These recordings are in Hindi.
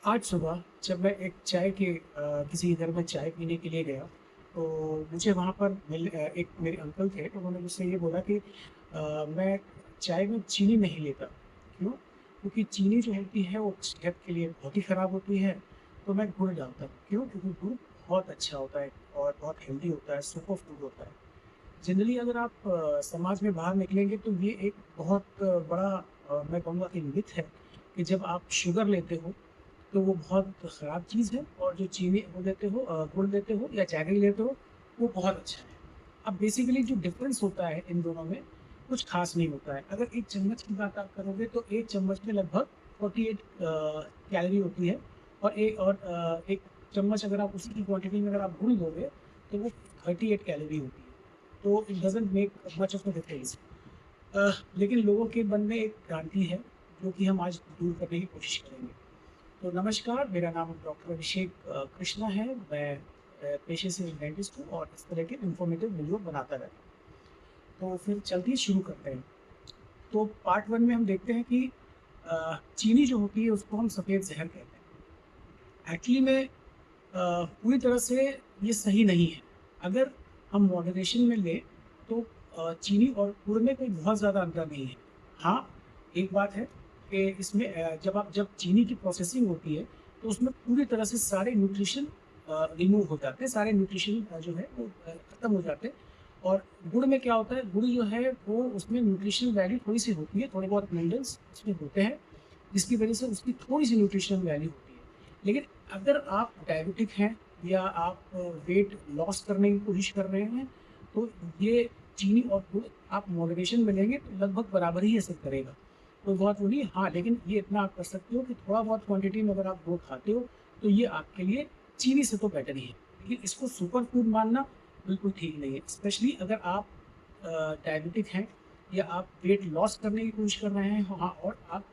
आज सुबह जब मैं एक चाय के किसी घर में चाय पीने के लिए गया, तो मुझे वहाँ पर एक मेरे अंकल थे, तो उन्होंने मुझसे ये बोला कि मैं चाय में चीनी नहीं लेता। क्यों? क्योंकि चीनी जो होती है वो सेहत के लिए बहुत ही ख़राब होती है, तो मैं गुड़ डालता हूँ। क्यों? क्योंकि गुड़ बहुत अच्छा होता है और बहुत हेल्दी होता है, सुपर फूड होता है। जनरली अगर आप समाज में बाहर निकलेंगे तो ये एक बहुत बड़ा मैं कहूँगा कि मिथ है कि जब आप शुगर लेते हो तो वो बहुत ख़राब चीज़ है और जो चीनी वो लेते हो गुड़ लेते हो या जैगरी लेते हो, वो बहुत अच्छा है। अब बेसिकली जो डिफ़रेंस होता है इन दोनों में, कुछ ख़ास नहीं होता है। अगर 1 चम्मच की बात आप करोगे तो 1 चम्मच में लगभग 48 कैलोरी होती है और 1 चम्मच अगर आप उसी की क्वांटिटी में अगर आप गुड़ लोगे, तो वो 38 कैलोरी होती है। तो it doesn't make much of a difference. लेकिन लोगों के मन में एक भ्रांति है, जो कि हम आज दूर करने की कोशिश करेंगे। तो नमस्कार, मेरा नाम डॉक्टर अभिषेक कृष्णा है। मैं पेशे से डेंटिस्ट हूँ और इस तरह के इन्फॉर्मेटिव वीडियो बनाता रहता हूँ। तो फिर चलते ही शुरू करते हैं। तो पार्ट 1 में हम देखते हैं कि चीनी जो होती है उसको हम सफ़ेद ज़हर कहते हैं। एक्चुअली में पूरी तरह से ये सही नहीं है। अगर हम मॉडरेशन में लें तो चीनी और गुड़ में कोई बहुत ज़्यादा अंतर नहीं है। हाँ, एक बात है कि इसमें जब चीनी की प्रोसेसिंग होती है तो उसमें पूरी तरह से सारे न्यूट्रिशन रिमूव हो जाते हैं, सारे न्यूट्रिशन जो है वो खत्म हो जाते हैं। और गुड़ में क्या होता है, गुड़ जो है वो उसमें न्यूट्रिशनल वैल्यू थोड़ी-सी होती है, थोड़े बहुत मिनरल्स उसमें होते हैं, जिसकी वजह से उसकी थोड़ी-सी न्यूट्रिशनल वैल्यू होती है। लेकिन अगर आप डायबिटिक हैं या आप वेट लॉस करने की कोशिश कर रहे हैं, तो ये चीनी और गुड़ आप मॉडरेशन में लेंगे तो लगभग बराबर ही असर करेगा। कोई बहुत वो नहीं, हाँ, लेकिन ये इतना आप कर सकते हो कि थोड़ा बहुत क्वांटिटी में अगर आप गुड़ खाते हो, तो ये आपके लिए चीनी से तो बेटर ही है। लेकिन इसको सुपर फूड मानना बिल्कुल ठीक नहीं है, स्पेशली अगर आप डायबिटिक हैं या आप वेट लॉस करने की कोशिश कर रहे हैं, हाँ, और आप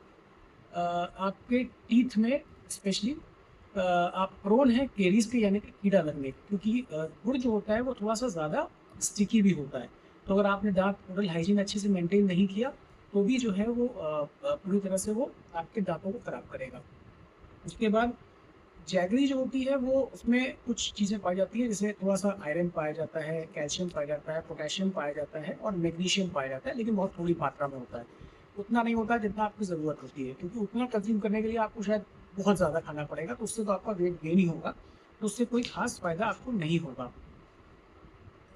आपके टीथ में स्पेशली आप प्रोन हैं केरीज़ के यानी कि कीड़ा लगने के, क्योंकि गुड़ जो होता है वो थोड़ा-सा ज़्यादा स्टिकी भी होता है। तो अगर आपने दाँत ओरल हाइजीन अच्छे से मेंटेन नहीं किया, तो भी जो है वो पूरी तरह से वो आपके दाँतों को खराब करेगा। उसके बाद जैगरी जो होती है वो उसमें कुछ चीज़ें पाई जाती हैं, जैसे थोड़ा-सा आयरन पाया जाता है, कैल्शियम पाया जाता है, पोटेशियम पाया जाता है और मैग्नीशियम पाया जाता है, लेकिन बहुत थोड़ी मात्रा में होता है। उतना नहीं होता जितना आपकी ज़रूरत होती है, क्योंकि उतना कंज़्यूम करने के लिए आपको शायद बहुत ज़्यादा खाना पड़ेगा, तो उससे तो आपका वेट गेन ही होगा, तो उससे कोई ख़ास फ़ायदा आपको नहीं होगा।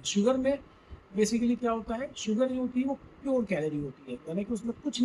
शुगर में बेसिकली क्या होता है, शुगर जो होती है वो प्योर कैलोरी होती है, यानी कि उसमें कुछ